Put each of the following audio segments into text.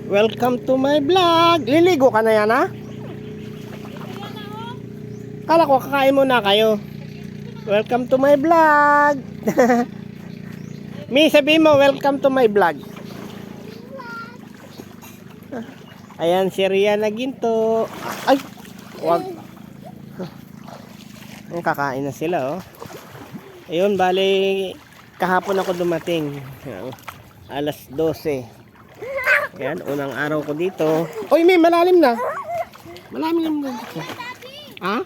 Welcome to my vlog. Liligo ka na yan, ha? Kala ko kakain muna kayo. Welcome to my vlog. Mi, sabihin mo, welcome to my vlog. Ayan, si Rian na ginto. Ay, wag. Ang kakain na sila, oh. Ayun, bali, kahapon ako dumating. Alas 12. Ayan, unang araw ko dito. Oy, may malalim na. Malalim na dito. Ha?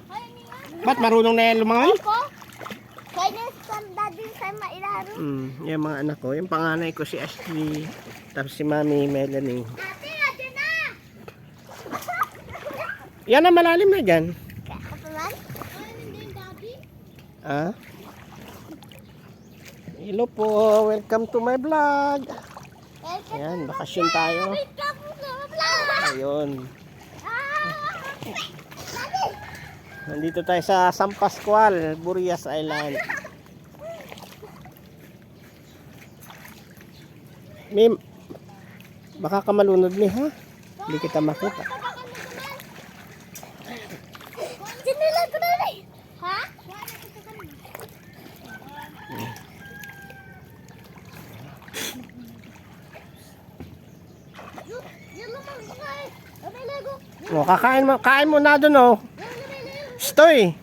Ba't marunong na yan lumangoy? Yung mga anak ko. Yung panganay ko si Ashley. Tapos si Mami Melanie. Yan na, malalim na dyan. Ha? Hello po. Welcome to my vlog. Ayan, bakasyon tayo. Ayun. Nandito tayo sa San Pascual, Burias Island. Mim, baka ka malunod ni, ha? Hindi kita makita. Ha? O, kain mo na doon, oh. Stoy.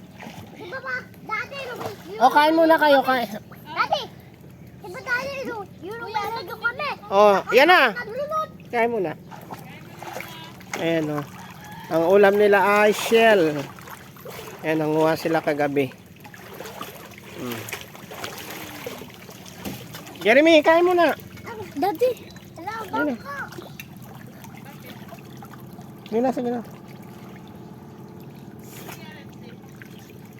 O, kain muna kayo, kain. Dati, diba tayo yung nalagyo kami? O, yan na. Kain muna. Ayan, oh. Ang ulam nila ay shell. Ayan, nanguha sila kagabi. Jeremy, kain muna. Dati, alam ko. Sige na, sige na.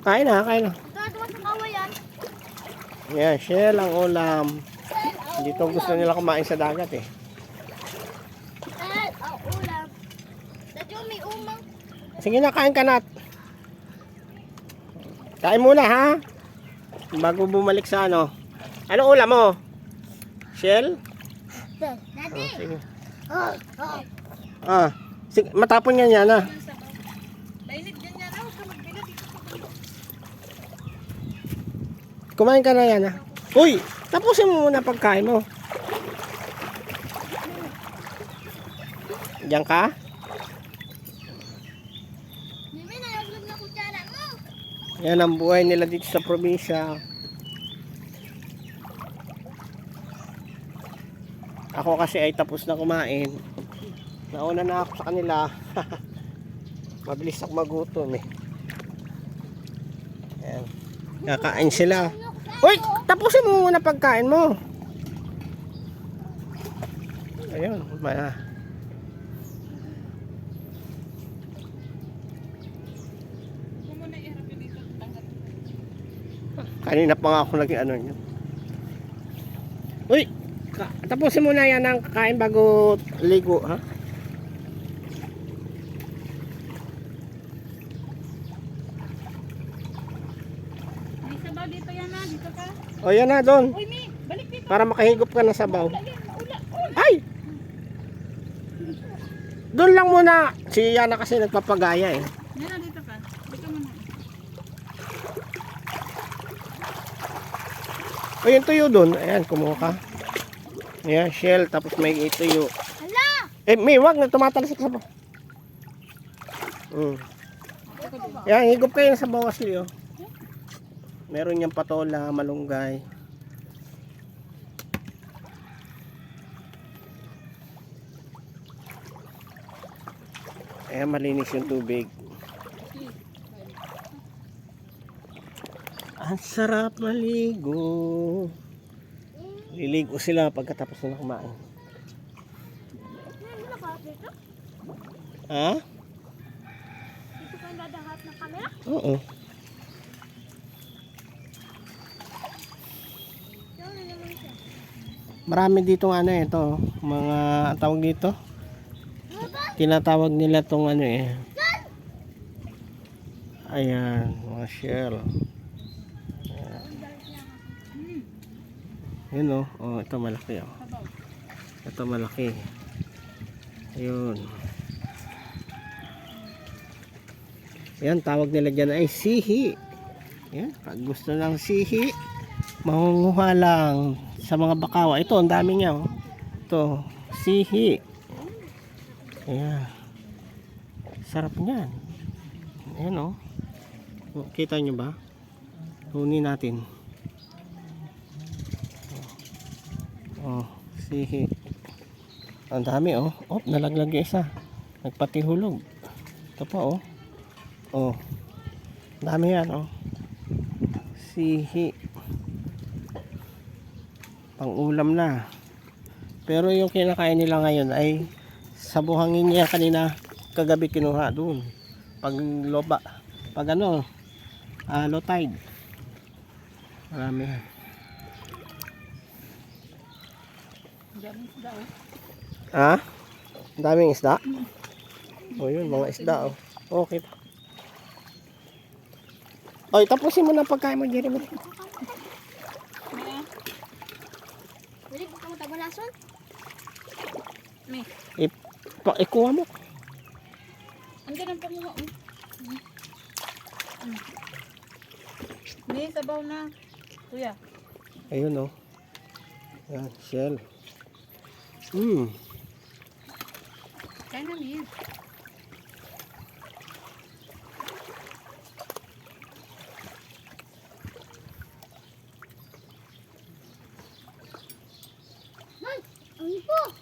Kain na, kain na. Gagawa sa kawayan. Yan, shell ang ulam. Dito gusto nila kumain sa dagat, eh. Ang ulam. Dati may umang. Sige na, kain ka na. Kain muna, ha? Bago bumalik sa ano. Anong ulam mo? Shell? Dati. Sige. Oh. Sige, matapon yan yan, ha? Kumain ka na yan, ha? Uy! Tapusin mo muna pagkain mo. Diyan ka? Mimi, nalaglag na kutsara mo. Yan ang buhay nila dito sa probinsya. Ako kasi ay tapos na kumain. Nauna na ako sa kanila. Mabilis ako magutom, eh. Ayan. Kakain sila. Uy! Tapusin mo muna pagkain mo. Ayun. Kanina pa nga ako naging ano nyo. Uy! Tapusin mo na yan ang kakain bago ligo, ha? May sabaw dito yan na, dito ka. O yan na doon. Uy, Mi, balik dito. Para makahigop ka na sabaw. Ula. Ay! Doon lang muna. Si Yana kasi nagpapagaya, eh. Yan na, dito ka. Dito muna. O yung tuyo doon. Ayan, kumuha ka. Ayan, shell. Tapos may tuyo. Hala! Eh, may wag na tumatalsik sa sabaw. Ayan, higop kayo sa bawas liyo. Meron niyang patola, malunggay. Ayan, malinis yung tubig. Ang sarap maligo. Liligo sila pagkatapos na kumain. Ano ka dito? Ha? Dito ka nadahat ng camera? Oo. Marami dito ano ito, mga tawag dito. Tinatawag nila tong ano eh. Ayan, mga shell. Yun oh, ito malaki oh. Ito malaki. Ayun. Yan, tawag nila dyan ay sihi. Yan, pag gusto ng sihi, mangunguha lang sa mga bakawa. Ito, ang dami niya. Oh. Ito, sihi. Ayan. Sarap niyan. Ayan oh. Kita nyo ba? Kunin natin. Oh, sihi. Ang dami oh. Oh, nalaglag yung isa. Nagpatihulog. Ito pa oh. Oh. Dami yan oh. Sihi. Pang-ulam na. Pero yung kinakain nila ngayon ay sa buhangin niya kanina kagabi kinuha doon. Pag loba, pag ano, low tide. Marami yan. Ha? Ang daming isda? O yun, mga isda oh. Okay pa. Oy, tapusin mo na pagkain mo, Jeremy. Pwede ko kamu tabalason? Ikuha mo. Ang ganun pa mo. Hindi, sabaw na. Kuya. Ayun oh. Yan, shell. Kaya na niya. Ay, ang ipo.